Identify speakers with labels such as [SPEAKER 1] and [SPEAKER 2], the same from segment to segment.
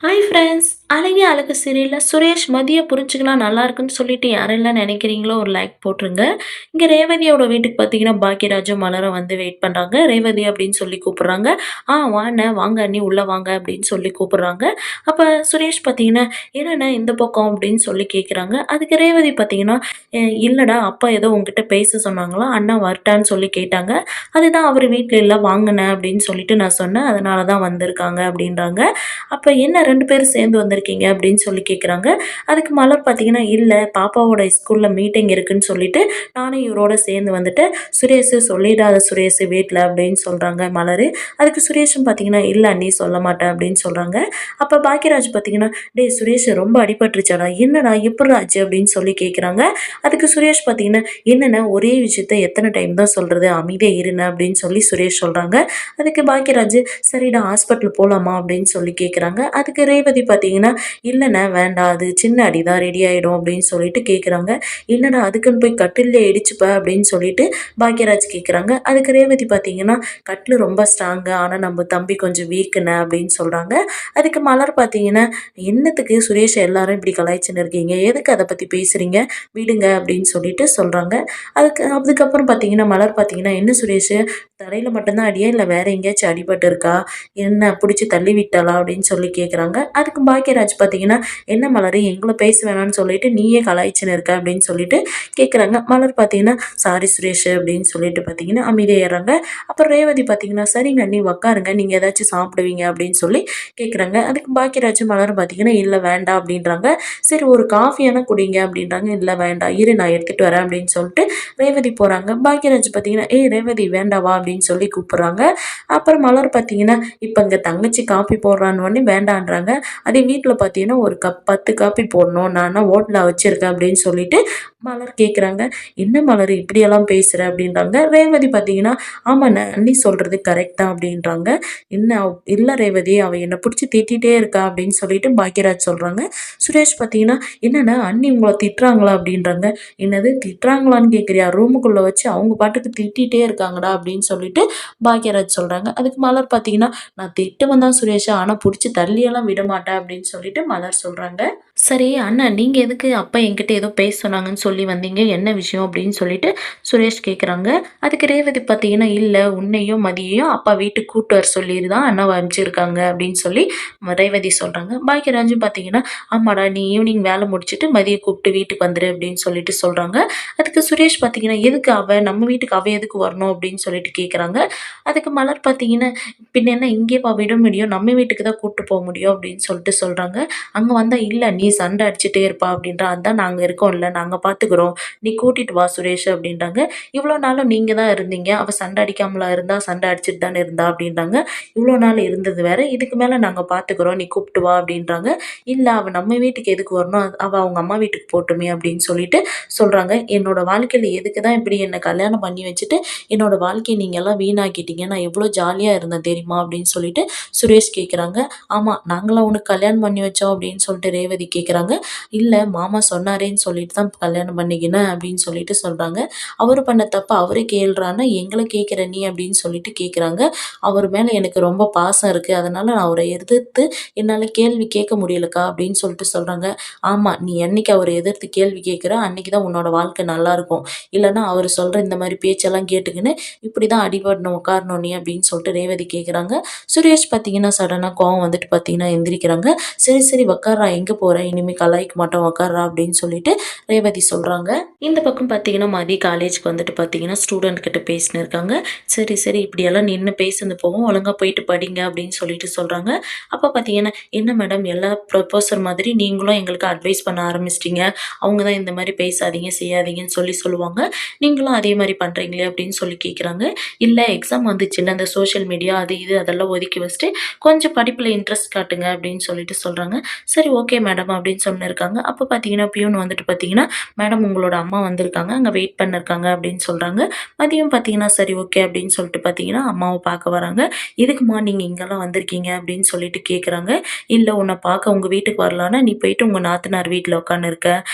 [SPEAKER 1] Hi friends! அழகே அழகு சீரியல்ல சுரேஷ் மதிய புரிஞ்சுக்கினா நல்லா இருக்குன்னு சொல்லிட்டு யாரெல்லாம் நினைக்கிறீங்களோ ஒரு லைக் போட்டுருங்க. இங்க ரேவதியோட வீட்டுக்கு பார்த்தீங்கன்னா, பாக்கியராஜும் மலரும் வந்து வெயிட் பண்றாங்க. ரேவதி அப்படின்னு சொல்லி கூப்பிடுறாங்க. வாண்ணே வாங்க அண்ணி உள்ள வாங்க அப்படின்னு சொல்லி கூப்பிடுறாங்க. அப்ப சுரேஷ் பார்த்தீங்கன்னா, என்னண்ணே இந்த பக்கம் அப்படின்னு சொல்லி கேட்குறாங்க. அதுக்கு ரேவதி பார்த்தீங்கன்னா, இல்லடா அப்பா ஏதோ உன்கிட்ட பேச சொன்னாங்களாம். அண்ணா வரட்டான்னு சொல்லி கேட்டாங்க. அதுதான் அவரு வீட்ல இல்ல வாங்கண்ணே அப்படின்னு சொல்லிட்டு நான் சொன்னேன். அதனால தான் வந்திருக்காங்க அப்படின்றாங்க. அப்ப என்ன 2 பேரும் சேர்ந்து வந்திருக்கீங்க அப்படின்னு சொல்லி கேட்குறாங்க. அதுக்கு மலர் பார்த்தீங்கன்னா, இல்ல பாப்பாவோட ஸ்கூல்ல மீட்டிங் இருக்குன்னு சொல்லிட்டு, நானும் இவரோட சேர்ந்து வந்துட்டேன். சுரேஷு சொல்லிடாத சுரேஷு வீட்ல அப்படின்னு சொல்றாங்க மலரு. அதுக்கு சுரேஷும் பார்த்தீங்கன்னா, இல்ல அண்ணி சொல்ல மாட்டேன் அப்படின்னு சொல்றாங்க. அப்ப பாக்கியராஜ் பார்த்தீங்கன்னா, டேய் சுரேஷ் ரொம்ப அடிபட்டுருச்சாடா? என்னடா எப்புட்றா ஆச்சு அப்படின்னு சொல்லி கேட்குறாங்க. அதுக்கு சுரேஷ் பார்த்தீங்கன்னா, என்னண்ணே ஒரே விஷயத்த எத்தன டைம் தான் சொல்றது? அமைதியா இருண்ணே அப்படின்னு சொல்லி சுரேஷ் சொல்றாங்க. அதுக்கு பாக்கியராஜ், சரிடா ஹாஸ்பிட்டல் போலாமா அப்படின்னு சொல்லி கேட்குறாங்க. அதுக்கு ரேவதி பார்த்தீங்கன்னா, இல்லண்ணே வேண்டாம். அது சின்ன அடி தான் ரெடி ஆயிடும் அப்படின்னு சொல்லிட்டு கேட்குறாங்க. என்னடா அதுக்குன்னு போய் கட்டில்ல இடிச்சுப்ப அப்படின்னு சொல்லிட்டு பாக்யராஜ் கேட்குறாங்க. அதுக்கு ரேவதி பார்த்தீங்கன்னா, கட்டிலு ரொம்ப ஸ்ட்ராங்கு. ஆனா நம்ம தம்பி கொஞ்சம் வீக்குண்ணே அப்படின்னு சொல்றாங்க. அதுக்கு மலர் பார்த்தீங்கன்னா, என்னத்துக்கு சுரேஷ எல்லாரும் இப்படி கலாய்ச்சுன்னு இருக்கீங்க? எதுக்கு அத பத்தி பேசுறீங்க? விடுங்க அப்படின்னு சொல்லிட்டு சொல்றாங்க. அதுக்கப்புறம் பார்த்தீங்கன்னா, மலர் பார்த்தீங்கன்னா, என்ன சுரேஷு தரையில மட்டும் தான் அடியா? இல்ல வேற எங்கேயாச்சும் அடிபட்டு இருக்கா? என்ன புடிச்சு தள்ளி விட்டாளா? அப்படின்னு சொல்லி கேட்குறாங்க. அதுக்கு பாக்யராஜ் பார்த்தீங்கன்னா, "என்ன மலரு எங்கள பேச வேணான்னு சொல்லிட்டு நீயே கலாய்ச்சுன்னு இருக்க" அப்படின்னு சொல்லிட்டு கேட்குறாங்க. மலர் பார்த்தீங்கன்னா, "சாரி சுரேஷ்" அப்படின்னு சொல்லிட்டு பார்த்தீங்கன்னா அமைதியாயிர்றாங்க. அப்புறம் ரேவதி பார்த்தீங்கன்னா, "சரிங்க அண்ணி உட்காருங்க. நீங்க ஏதாச்சும் சாப்பிடுவீங்க" அப்படின்னு சொல்லி கேட்குறாங்க. அதுக்கு பாக்யராஜும் மலரும் பார்த்தீங்கன்னா, "இல்ல வேண்டாம்" அப்படின்றாங்க. "சரி ஒரு காஃபியானா குடிங்க" அப்படின்றாங்க. "இல்ல வேண்டாம். இரு நான் எடுத்துட்டு வரேன்" அப்படின்னு சொல்லிட்டு ரேவதி போறாங்க. பாக்யராஜ் பார்த்தீங்கன்னா, "ஏய் ரேவதி வேண்டா வா" அப்படின்னு சொல்லி கூப்பிடுறாங்க. அப்புறம் மலர் பார்த்தீங்கன்னா, இப்ப இங்க தங்கச்சி காப்பி போடுறான்னோனே வேண்டான்றாங்க. அதே வீட்ல பார்த்தீங்கன்னா, ஒரு 10 காப்பி போடணும். நான் என்ன ஹோட்டலா வச்சிருக்கேன் அப்படின்னு சொல்லிட்டு மலர் கேட்குறாங்க. "என்ன மலர் இப்படியெல்லாம் பேசுற?" அப்படின்றாங்க. ரேவதி பார்த்தீங்கன்னா, "ஆமாண்ணே அண்ணி சொல்றது கரெக்ட் தான்" அப்படின்றாங்க. "என்ன இல்ல ரேவதி அவ என்ன புடிச்சு திட்டிட்டே இருக்கா" அப்படின்னு சொல்லிட்டு பாக்யராஜ் சொல்றாங்க. சுரேஷ் பார்த்தீங்கன்னா, "என்னண்ணே அண்ணி உங்கள திட்டுறாங்களா?" அப்படின்றாங்க. "என்னது திட்டுறாங்களான்னு கேட்குறியா? ரூமுக்குள்ள வச்சு அவங்க பாட்டுக்கு திட்டிட்டே இருக்காங்கடா" அப்படின்னு சொல்லிட்டு பாக்யராஜ் சொல்றாங்க. அதுக்கு மலர் பார்த்தீங்கன்னா, "நான் திட்டுவேன் தான் சுரேஷ. ஆனா புடிச்சு தள்ளியெல்லாம் விடமாட்டேன்" அப்படின்னு சொல்லிட்டு மலர் சொல்றாங்க. "சரி அண்ணா நீங்க எதுக்கு அப்பா என்கிட்ட ஏதோ பேச சொன்னாங்கன்னு சொல்லி வந்தீங்க. என்ன விஷயம்?" அப்படின்னு சொல்லிட்டு சுரேஷ் கேட்குறாங்க. அதுக்கு ரேவதி பார்த்தீங்கன்னா, "இல்ல உன்னையும் மதியையும் அப்பா வீட்டுக்கு கூட்டு வர சொல்லி தான் அண்ணாவ அனுப்பிச்சிருக்காங்க" அப்படின்னு சொல்லி ரேவதி சொல்றாங்க. பாக்யராஜும் பார்த்தீங்கன்னா, "ஆமாடா நீ ஈவினிங் வேலை முடிச்சுட்டு மதிய கூப்பிட்டு வீட்டுக்கு வந்துரு" அப்படின்னு சொல்லிட்டு சொல்றாங்க. அதுக்கு சுரேஷ் பார்த்தீங்கன்னா, "எதுக்கு அவ? நம்ம வீட்டுக்கு அவ எதுக்கு வரணும்?" அப்படின்னு சொல்லிட்டு கேட்குறாங்க. அதுக்கு மலர் பார்த்தீங்கன்னா, "பின்ன என்ன இங்கேயேவா விட முடியும்? நம்ம வீட்டுக்கு தான் கூட்டு போ முடியும்" அப்படின்னு சொல்லிட்டு சொல்றாங்க. அங்க வந்தா, "இல்ல நீ சண்டை அடிச்சுட்டே இருப்பா" அப்படின்றா. "அதான் நாங்க இருக்கோம்ல, நாங்க பார்த்துக்குறோம். நீ கூட்டிட்டு வா சுரேஷ்" அப்படின்றாங்க. "இவ்வளோ நாளும் நீங்க தான் இருந்தீங்க. அவ சண்டை அடிக்காமலா இருந்தா? சண்டை அடிச்சுட்டு தானே இருந்தா" அப்படின்றாங்க. "இவ்வளோ நாள் இருந்தது வேற. இதுக்கு மேல நாங்க பார்த்துக்குறோம். நீ கூப்பிட்டு வா" அப்படின்றாங்க. "இல்ல அவ நம்ம வீட்டுக்கு எதுக்கு வரணும்? அவ அவங்க அம்மா வீட்டுக்கு போட்டுமே" அப்படின்னு சொல்லிட்டு சொல்றாங்க. "என்னோட வாழ்க்கையில எதுக்கு தான் இப்படி என்ன கல்யாணம் பண்ணி வச்சுட்டு, என்னோட வாழ்க்கைய நீங்கலாம் வீணாக்கிட்டீங்க. நான் எவ்வளோ ஜாலியா இருந்தேன் தெரியுமா?" அப்படின்னு சொல்லிட்டு சுரேஷ் கேட்குறாங்க. "ஆமா, நாங்களா உனக்கு கல்யாணம் பண்ணி வச்சோம்" அப்படின்னு சொல்லிட்டு ரேவதி கேட்குறாங்க. "இல்ல மாமா சொன்னாரேன்னு சொல்லிட்டு தான் கல்யாணம் பண்ணிக்கினேன்" அப்படின்னு சொல்லிட்டு சொல்றாங்க. "அவரு பண்ண தப்ப அவரே கேள்றான்னா, எங்கள கேட்குற நீ?" அப்படின்னு சொல்லிட்டு கேட்குறாங்க. "அவர் மேல எனக்கு ரொம்ப பாசம் இருக்கு. அதனால நான் அவர எதிர்த்து என்னால கேள்வி கேட்க முடியலக்கா" அப்படின்னு சொல்லிட்டு சொல்றாங்க. "ஆமா, நீ என்னைக்கு அவர எதிர்த்து கேள்வி கேட்குற, அன்னைக்கு தான் உன்னோட வாழ்க்கை நல்லாருக்கும். இல்லன்னா அவரு சொல்ற இந்த மாரி பேச்செல்லாம் கேட்டுக்கின்னு இப்படிதான் அடிபடணும் உட்காரணும் நீ" அப்படின்னு சொல்லிட்டு ரேவதி கேட்குறாங்க. சுரேஷ் பார்த்தீங்கன்னா, சடனா கோவம் வந்துட்டு பார்த்தீங்கன்னா எந்திரிக்கிறாங்க. "சரி, சரி உட்கார்றா எங்க போற? இனிமே கலாய்க்க மாட்டோம் உட்கார்றா" அப்படின்னு சொல்லிட்டு ரேவதி சொல்றாங்க. இந்த பக்கம் பார்த்தீங்கன்னா, மதி காலேஜ்க்கு வந்துட்டு பார்த்தீங்கன்னா, ஸ்டூடண்ட் கிட்ட பேசின்னு இருக்காங்க. "சரி, சரி இப்படியெல்லாம் நின்னு பேசுனது போகும். ஒழுங்கா போயிட்டு படிங்க" அப்படின்னு சொல்லிட்டு சொல்றாங்க. அப்ப பார்த்தீங்கன்னா, "என்ன மேடம் எல்லா ப்ரொஃபசர் மாதிரி நீங்களும் எங்களுக்கு அட்வைஸ் பண்ண ஆரம்பிச்சிட்டீங்க. அவங்க தான் இந்த மாரி பேசாதீங்க, செய்யாதீங்கன்னு சொல்லி சொல்லுவாங்க. நீங்களும் அதே மாரி பண்றீங்களே" அப்படின்னு சொல்லி கேட்குறாங்க. "இல்ல எக்ஸாம் வந்துச்சுல்ல, அந்த சோஷியல் மீடியா அது இது அதெல்லாம் ஒதுக்கி வச்சுட்டு, கொஞ்சம் படிப்புல இன்ட்ரெஸ்ட் காட்டுங்க" அப்படின்னு சொல்லிட்டு சொல்றாங்க. "சரி ஓகே மேடம்" அப்படின்னு சொல்லிருக்காங்க. அப்ப பார்த்தீங்கன்னா, பியூன் வந்துட்டு பார்த்தீங்கன்னா, மேடம் உங்களோட அம்மா வந்திருக்காங்க. அங்க வெயிட் பண்ணிருக்காங்க அப்படின்னு சொல்றாங்க. மதியம் பார்த்தீங்கன்னா, சரி ஓகே அப்படின்னு சொல்லிட்டு பார்த்தீங்கன்னா, அம்மாவ பார்க்க வராங்க. "எதுக்கும்மா நீங்க இங்கலாம் வந்திருக்கீங்க?" அப்படின்னு சொல்லிட்டு கேட்குறாங்க. "இல்ல உன்ன பார்க்க உங்க வீட்டுக்கு வரலான்னா, நீ போயிட்டு உங்க நாத்தனார் வீட்ல உட்காந்துருக்க.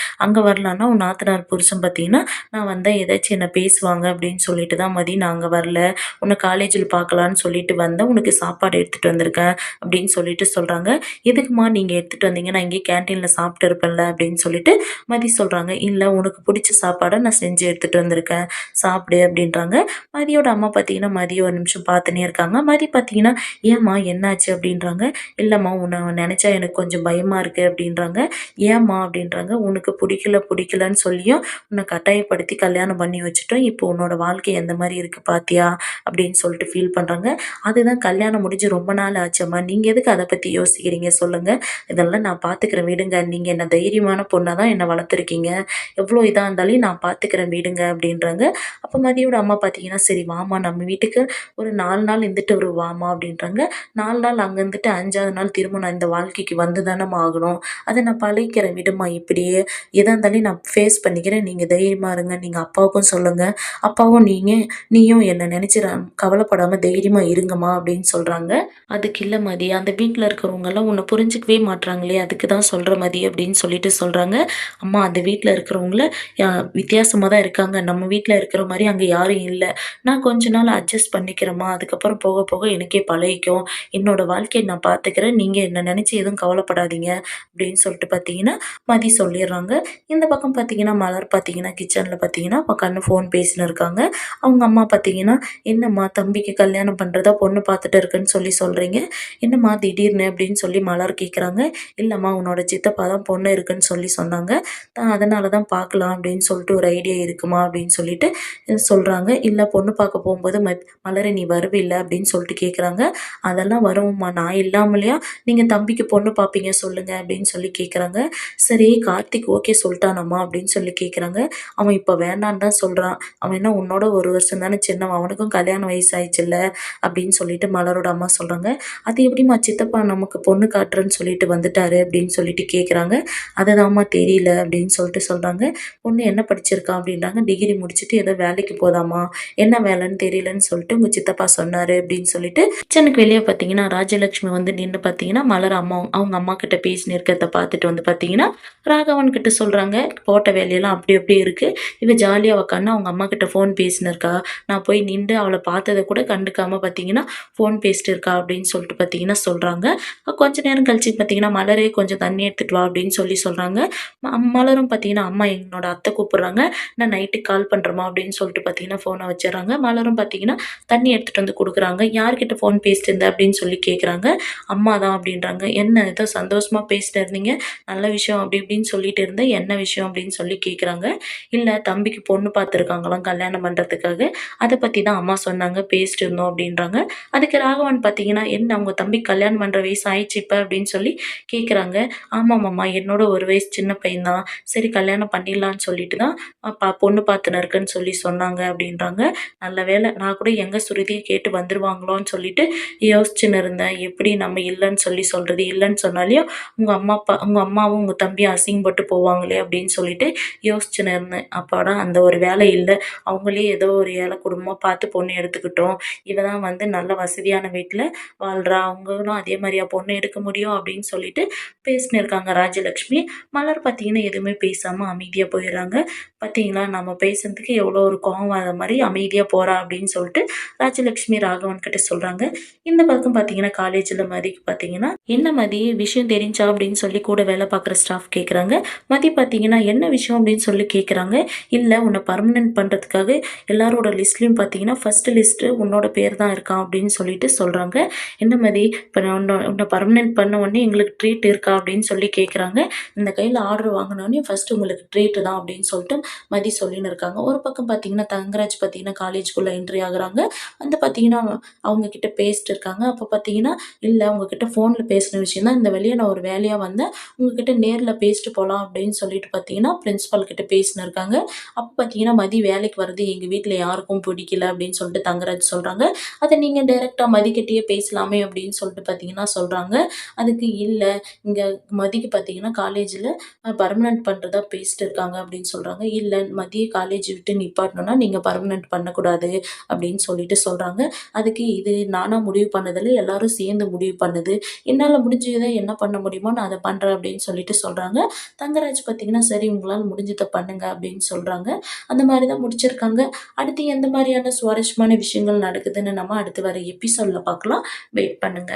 [SPEAKER 1] அங்க வரலான்னா, உன் நாத்தனார் புருஷன் பார்த்தீங்கன்னா, நான் வந்தா ஏதாச்சும் என்ன பேசுவாங்க அப்படின்னு சொல்லிட்டு தான் மதி நான் அங்க வரல. உன்ன காலேஜ்ல பார்க்கலான்னு சொல்லிட்டு வந்தேன். உனக்கு சாப்பாடு எடுத்துட்டு வந்திருக்கேன்." அப்படின்னு சொல்லிட்டு சொல்றாங்க. "எதுக்கும்மா நீங்க எடுத்துட்டு வந்தீங்க? நான் இங்கேயே கேன்டீன்ல சாப்பிட்டு இருப்பேன்ல." அப்படின்னு சொல்லிட்டு மதி சொல்றாங்க. "இல்ல உனக்கு புடிச்ச சாப்பாட நான் செஞ்சு எடுத்துட்டு வந்திருக்கேன். சாப்பிடு" அப்படின்றாங்க. மதியோட அம்மா பார்த்தீங்கன்னா, மதிய ஒரு நிமிஷம் பார்த்துன்னே இருக்காங்க. மதி பார்த்தீங்கன்னா, "ஏம்மா என்னாச்சு?" அப்படின்றாங்க. "இல்லம்மா உன்ன நெனச்சா எனக்கு கொஞ்சம் பயமா இருக்கு" அப்படின்றாங்க. "ஏம்மா?" அப்படின்றாங்க. "உனக்கு புடிக்கலன்னு சொல்லியும் உன்ன கட்டாயப்படுத்தி கல்யாணம் பண்ணி வச்சுட்டோம். இப்போ உன்னோட வாழ்க்கை எந்த மாரி இருக்கு பாத்தியா?" அப்படின்னு சொல்லிட்டு ஃபீல் பண்றாங்க. "அதுதான் கல்யாணம் முடிஞ்சு ரொம்ப நாள் ஆச்சம்மா. நீங்க எதுக்கு அத பத்தி யோசிக்கிறீங்க சொல்லுங்க? இதெல்லாம் நான் பார்த்துக்கிறேன் விடுங்க. நீங்க என்ன தைரியமான பொண்ணா தான் என்ன வளர்த்துருக்கீங்க. எவ்ளோ இதா இருந்தாலும் நான் பார்த்துக்கிறேன் விடுங்க" அப்படின்றாங்க. அப்ப மதியோட அம்மா பார்த்தீங்கன்னா, "சரி வாம்மா நம்ம வீட்டுக்கு ஒரு 4 நாள் இருந்துட்டு வாம்மா" அப்படின்றாங்க. 4 நாள் அங்க இருந்துட்டு 5வது நாள் திரும்ப நான் இந்த வாழ்க்கைக்கு வந்து தானம்மா ஆகணும். அத நான் பழகிக்கிறேன் விடும்மா இப்படியே. எதா இருந்தாலும் நான் ஃபேஸ் பண்ணிக்கிறேன். நீங்க தைரியமா இருங்க. நீங்க அப்பாவுக்கும் சொல்லுங்க. அப்பாவும் நீயும் என்ன நெனச்சு கவலைப்படாம தைரியமா இருங்கம்மா அப்படின்னு சொல்றாங்க. "அதுக்கு இல்ல மதி, அந்த வீட்ல இருக்கிறவங்கலாம் உன்ன புரிஞ்சுக்கவே மாட்றாங்களே! அதுக்கு தான் சொல்றேன் மதி" அப்படின்னு சொல்லிட்டு சொல்றாங்க. "அம்மா அந்த வீட்ல இருக்கிறவங்கள யா வித்தியாசமா தான் இருக்காங்க. நம்ம வீட்ல இருக்கிற மாரி அங்க யாரும் இல்ல. நான் கொஞ்ச நாள் அட்ஜஸ்ட் பண்ணிக்கிறேன்ம்மா. அதுக்கப்புறம் போக போக எனக்கே பழகிக்கும். என்னோட வாழ்க்கைய நான் பார்த்துக்கிறேன். நீங்க என்ன நெனச்சு எதுவும் கவலைப்படாதீங்க" அப்படின்னு சொல்லிட்டு பார்த்தீங்கன்னா, மதி சொல்லிர்றாங்க. இந்த பக்கம் பார்த்தீங்கன்னா, மலர் பார்த்தீங்கன்னா, கிச்சன்ல பார்த்தீங்கன்னா, உட்காந்து ஃபோன் பேசின்னு இருக்காங்க. அவங்க அம்மா பார்த்தீங்கன்னா, "என்னம்மா தம்பிக்கு கல்யாணம் பண்றதா பொண்ணு பார்த்துட்டு இருக்குன்னு சொல்லி சொல்றீங்க. என்னம்மா திடீர்னு?" அப்படின்னு சொல்லி மலர் கேட்குறாங்க. "இல்லம்மா உன்னோட சித்தப்பா தான் பொண்ணு இருக்குன்னு சொல்லி சொன்னாங்க. அதனால தான் பார்க்கலாம் அப்படின்னு சொல்லிட்டு ஒரு ஐடியா இருக்குமா" அப்படின்னு சொல்லிட்டு சொல்றாங்க. "இல்ல பொண்ணு பார்க்க போம்போது மலரு நீ வருவில்ல?" அப்படின்னு சொல்லிட்டு கேட்குறாங்க. "அதெல்லாம் வருவேன்ம்மா. நான் இல்லாமலயா நீங்க தம்பிக்கு பொண்ணு பார்ப்பீங்க சொல்லுங்க" அப்படின்னு சொல்லி கேட்குறாங்க. "சரி கார்த்திக் ஓகே சொல்ட்டானாம்மா?" அப்படின்னு சொல்லி கேட்குறாங்க. "அவன் இப்ப வேண்டான்னு தான் சொல்றான். அவன் என்ன உன்னோட 1 வருஷம் தானே சின்னவன். அவனுக்கும் கல்யாண வயசு ஆயிடுச்சுல்ல" அப்படின்னு சொல்லிட்டு மலரோட அம்மா சொல்றாங்க. "அது எப்படிம்மா சித்தப்பா நமக்கு பொண்ணு காட்டுறேன்னு சொல்லிட்டு வந்துட்டாரு" அப்படின்னு சொல்லிட்டு கேட்குறாங்க. "அதுதாம்மா தெரியல" அப்படின்னு சொல்லிட்டு சொல்றாங்க. "பொண்ணு என்ன படிச்சிருக்கா?" அப்படின்றாங்க. "டிகிரி முடிச்சுட்டு ஏதோ வேலைக்கு போதாம்மா. என்ன வேலைன்னு தெரியலன்னு சொல்லிட்டு உங்க சித்தப்பா சொன்னாரு" அப்படின்னு சொல்லிட்டு கிச்சனுக்கு வெளிய பார்த்தீங்கன்னா, ராஜலட்சுமி வந்து நின்னு பார்த்தீங்கன்னா, மலர் அவங்க அம்மா கிட்ட பேசின்னு இருக்கிறத பார்த்துட்டு வந்து பார்த்தீங்கன்னா, ராகவன் கிட்ட சொல்றாங்க. "போட்ட வேலையெல்லாம் அப்படி அப்படியே இருக்கு. இவ ஜாலியா உக்காந்து அவங்க அம்மா கிட்ட ஃபோன் பேசின்னு இருக்கா. நான் போய் நின்டு அவள பார்த்தத கூட கண்டுக்காம பார்த்தீங்கன்னா, ஃபோன் பேசிட்டு இருக்கா" அப்படின்னு சொல்லிட்டு பார்த்தீங்கன்னா சொல்றாங்க. கொஞ்ச நேரம் கழிச்சு பார்த்தீங்கன்னா, "மலரே கொஞ்சம் தண்ணி எடுத்துட்டு வா" அப்படின்னு சொல்லி சொல்றாங்க. மலரும் பார்த்தீங்கன்னா, "அம்மா என்னோட அத்தை கூப்பிடுறாங்க. நான் நைட்டுக்கு கால் பண்றேம்மா" அப்படின்னு சொல்லிட்டு பார்த்தீங்கன்னா, ஃபோன வச்சுர்றாங்க. மலரும் பார்த்தீங்கன்னா, தண்ணி எடுத்துட்டு வந்து குடுக்குறாங்க. "யார்கிட்ட ஃபோன் பேசிட்டு இருந்த?" அப்படின்னு சொல்லி கேட்குறாங்க. "அம்மா தான்" அப்படின்றாங்க. "என்ன ஏதோ சந்தோஷமா பேசிட்டு இருந்தீங்க. நல்ல விஷயம் அப்படி இப்படின்னு சொல்லிட்டு இருந்தேன். என்ன விஷயம்?" அப்படின்னு சொல்லி கேட்குறாங்க. "இல்ல தம்பிக்கு பொண்ணு பார்த்துருக்காங்களாம் கல்யாணம் பண்றதுக்காக. அத பத்தி தான் அம்மா சொன்னாங்க. பேசிட்டு இருந்தோம்" அப்படின்றாங்க. அதுக்கு ராகவன் பார்த்தீங்கன்னா, "என்ன உங்க தம்பிக்கு கல்யாணம் பண்ற வயசு ஆயிடுச்சு இப்ப?" அப்படின்னு சொல்லி கேட்குறாங்க. "ஆமாமாம்மா என்னோட 1 வயசு சின்ன பையன் தான். சரி கல்யாணம் பண்ணிடலான்னு சொல்லிட்டு தான் பொண்ணு பார்த்துன்னு இருக்கேன்னு சொல்லி சொன்னாங்க" அப்படின்றாங்க. "நல்ல வேளை நான் கூட எங்க சுருதிய கேட்டு வந்துருவாங்களோன்னு சொல்லிட்டு யோசிச்சுன்னு இருந்தேன். எப்படி நம்ம இல்லன்னு சொல்லி சொல்றது? இல்லன்னு சொன்னாலையும் உங்க அம்மாவும் உங்க தம்பியும் அசிங்கப்பட்டு போவாங்களே" அப்படின்னு சொல்லிட்டு யோசிச்சுன்னு இருந்தேன். அப்பாடா அந்த ஒரு வேலை இல்ல. அவங்களே ஏதோ ஒரு ஏழை குடும்பமா பார்த்து பொண்ணு எடுத்துக்கிட்டோம். இவ தான் வந்து நல்ல வசதியான வீட்ல வாழ்றா. அவங்களும் அதே மாரியா பொண்ணு எடுக்க முடியும் அப்படின்னு சொல்லிட்டு பேசின்னு இருக்காங்க ராஜலட்சுமி. மலர் பார்த்தீங்கன்னா, எதுவுமே பேசாம அமைதியா போயிர்றாங்க. "பார்த்தீங்களா நம்ம பேசுனதுக்கு எவ்வளோ ஒரு கோவம் வர மாரி அமைதியா போறா" அப்படின்னு சொல்லிட்டு ராஜலட்சுமி ராகவன் கிட்ட சொல்றாங்க. இந்த பக்கம் பார்த்தீங்கன்னா, காலேஜ்ல மதிக்கு பார்த்தீங்கன்னா, "என்ன மதி விஷயம் தெரிஞ்சா?" அப்படின்னு சொல்லி கூட வேலை பார்க்குற ஸ்டாஃப் கேட்குறாங்க. மதி பார்த்தீங்கன்னா, "என்ன விஷயம்?" அப்படின்னு சொல்லி கேட்குறாங்க. "இல்ல உன்ன பர்மனன்ட் பண்றதுக்காக எல்லாரோட லிஸ்ட்லயும் பார்த்தீங்கன்னா, ஃபர்ஸ்ட் லிஸ்ட்டு உன்னோட பேர் தான் இருக்காம்" அப்படின்னு சொல்லிட்டு சொல்றாங்க. "என்ன மதி இப்ப நான் உன்ன பர்மனன்ட் பண்ண உடனே எங்களுக்கு ட்ரீட் இருக்கா?" அப்படின்னு சொல்லி கேட்குறாங்க. "இந்த கையில ஆர்டர் வாங்குனோனே ஃபர்ஸ்ட் உங்களுக்கு ட்ரீட் தான்" அப்படின்னு சொல்லிட்டு மதி சொல்லின்னு இருக்காங்க. ஒரு பக்கம் பார்த்தீங்கன்னா, தங்கராஜ் பார்த்தீங்கன்னா, காலேஜ்குள்ள என்ட்ரி ஆகுறாங்க. வந்து பார்த்தீங்கன்னா, அவங்க கிட்ட பேசிட்டு இருக்காங்க. அப்ப பார்த்தீங்கன்னா, "இல்ல உங்ககிட்ட ஃபோன்ல பேசின விஷயம் தான். இந்த வழியா நான் ஒரு வேலையா வந்தேன். உங்ககிட்ட நேர்ல பேசிட்டு போலாம்" அப்படின்னு சொல்லிட்டு பார்த்தீங்கன்னா, பிரின்சிபால் கிட்ட பேசின்னு இருக்காங்க. அப்ப பார்த்தீங்கன்னா, "மதி வேலைக்கு வர்றது எங்க வீட்ல யாருக்கும் பிடிக்கல" அப்படின்னு சொல்லிட்டு தங்கராஜ் சொல்றாங்க. "அத நீங்க டைரக்ட்டா மதிக்கிட்டயே பேசலாமே" அப்படின்னு சொல்லிட்டு பார்த்தீங்கன்னா சொல்றாங்க. அதுக்கு "இல்ல இங்க மதிக்கு பார்த்தீங்கன்னா, காலேஜ்ல பெர்மனன்ட் பண்றதா பேசிட்டு இருக்காங்க அப்படின்னு சொல்றாங்க. "இல்ல மதிய காலேஜ் விட்டு நிப்பாட்டணும்னா நீங்க பெர்மனன்ட் பண்ணக்கூடாது" அப்படின்னு சொல்லிட்டு சொல்றாங்க. அதுக்கு இது நானா முடிவு பண்ணதில்ல. எல்லாரும் சேர்ந்து முடிவு பண்ணது. என்னால முடிஞ்சத என்ன பண்ண முடியுமோ நான் அத பண்றேன் அப்படின்னு சொல்லிட்டு சொல்றாங்க. தங்கராஜ் பார்த்தீங்கன்னா, "சரி உங்களால முடிஞ்சத பண்ணுங்க" அப்படின்னு சொல்றாங்க. அந்த மாரி தான் முடிச்சிருக்காங்க. அடுத்து எந்த மாரியான சுவாரஸ்யமான விஷயங்கள் நடக்குதுன்னு நம்ம அடுத்து வர எபிசோட்ல பார்க்கலாம். வெயிட் பண்ணுங்க.